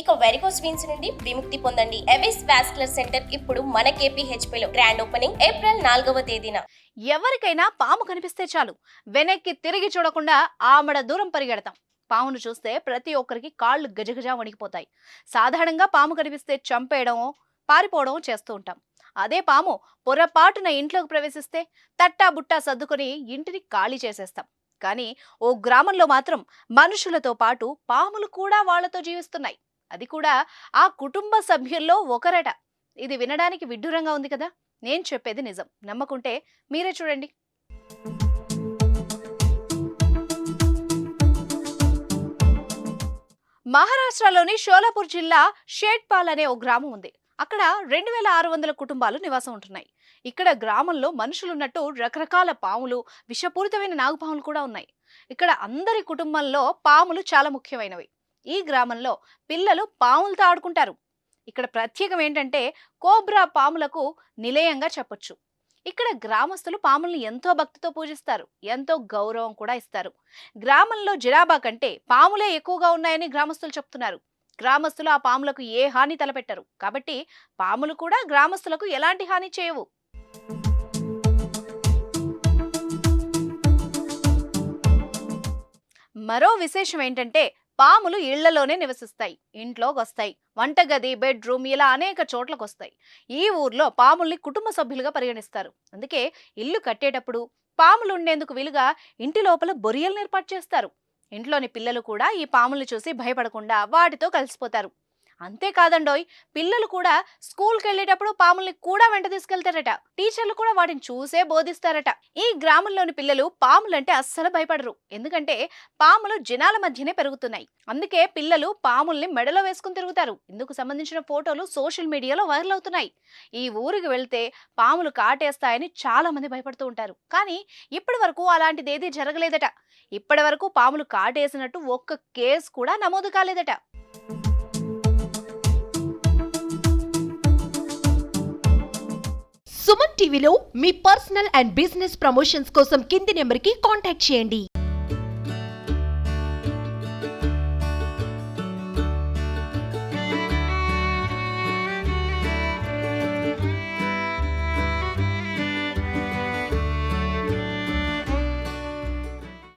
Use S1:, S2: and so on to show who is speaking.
S1: ఇక varicose veins నుండి విముక్తి పొందండి. ఎవిస్ వాస్కులర్ సెంటర్ ఇప్పుడు మన KPHP లో గ్రాండ్ ఓపెనింగ్ ఏప్రిల్ 4వ తేదీన.
S2: ఎవరికైనా పాము కనిపిస్తే చాలు వెనక్కి తిరిగి చూడకుండా ఆమడ దూరం పరిగెడతాం. పామును చూస్తే ప్రతి ఒక్కరికి కాళ్ళు గజగజ వణికిపోతాయి. సాధారణంగా పాము కనిపిస్తే చంపేయడం, పారిపోవడం చేస్తూ ఉంటాం. అదే పాము పొరపాటున ఇంట్లోకి ప్రవేశిస్తే తట్టా బుట్టా సర్దుకొని ఇంటిని ఖాళీ చేసేస్తాం. కానీ ఓ గ్రామంలో మాత్రం మనుషులతో పాటు పాములు కూడా వాళ్లతో జీవిస్తున్నాయి. అది కూడా ఆ కుటుంబ సభ్యుల్లో ఒకరట. ఇది వినడానికి విడ్డూరంగా ఉంది కదా. నేను చెప్పేది నిజం. నమ్మకుంటే మీరే చూడండి. మహారాష్ట్రలోని షోలాపూర్ జిల్లా షేట్పాల్ అనే ఓ గ్రామం ఉంది. అక్కడ 2600 కుటుంబాలు నివాసం ఉంటున్నాయి. ఇక్కడ గ్రామంలో మనుషులున్నట్టు రకరకాల పాములు, విషపూరితమైన నాగుపాములు కూడా ఉన్నాయి. ఇక్కడ అందరి కుటుంబంలో పాములు చాలా ముఖ్యమైనవి. ఈ గ్రామంలో పిల్లలు పాములతో ఆడుకుంటారు. ఇక్కడ ప్రత్యేకం ఏంటంటే కోబ్రా పాములకు నిలయంగా చెప్పొచ్చు. ఇక్కడ గ్రామస్తులు పాములను ఎంతో భక్తితో పూజిస్తారు, ఎంతో గౌరవం కూడా ఇస్తారు. గ్రామంలో జనాభా కంటే పాములే ఎక్కువగా ఉన్నాయని గ్రామస్తులు చెప్తున్నారు. గ్రామస్తులు ఆ పాములకు ఏ హాని తలపెట్టరు కాబట్టి పాములు కూడా గ్రామస్తులకు ఎలాంటి హాని చేయవు. మరో విశేషం ఏంటంటే పాములు ఇళ్లలోనే నివసిస్తాయి, ఇంట్లోకి వస్తాయి, వంటగది, బెడ్రూమ్ ఇలా అనేక చోట్లకు వస్తాయి. ఈ ఊర్లో పాముల్ని కుటుంబ సభ్యులుగా పరిగణిస్తారు. అందుకే ఇల్లు కట్టేటప్పుడు పాములు ఉండేందుకు వీలుగా ఇంటి లోపల బొరియలను ఏర్పాటు చేస్తారు. ఇంట్లోని పిల్లలు కూడా ఈ పాముల్ని చూసి భయపడకుండా వాటితో కలిసిపోతారు. అంతేకాదండోయ్, పిల్లలు కూడా స్కూల్కి వెళ్ళేటప్పుడు పాముల్ని కూడా వెంట తీసుకెళ్తారట. టీచర్లు కూడా వాటిని చూసే బోధిస్తారట. ఈ గ్రామంలోని పిల్లలు పాములంటే అస్సలు భయపడరు. ఎందుకంటే పాములు జనాల మధ్యనే పెరుగుతున్నాయి. అందుకే పిల్లలు పాముల్ని మెడలో వేసుకుని తిరుగుతారు. ఇందుకు సంబంధించిన ఫోటోలు సోషల్ మీడియాలో వైరల్ అవుతున్నాయి. ఈ ఊరికి వెళ్తే పాములు కాటేస్తాయని చాలా మంది భయపడుతూ ఉంటారు. కానీ ఇప్పటి వరకు అలాంటిది ఏదీ జరగలేదట. ఇప్పటి వరకు పాములు కాటేసినట్టు ఒక్క కేసు కూడా నమోదు కాలేదట.
S3: సుమన్ టీవీలో మీ పర్సనల్ అండ్ బిజినెస్ ప్రమోషన్స్ కోసం కింది నెంబర్కి కాంటాక్ట్ చేయండి.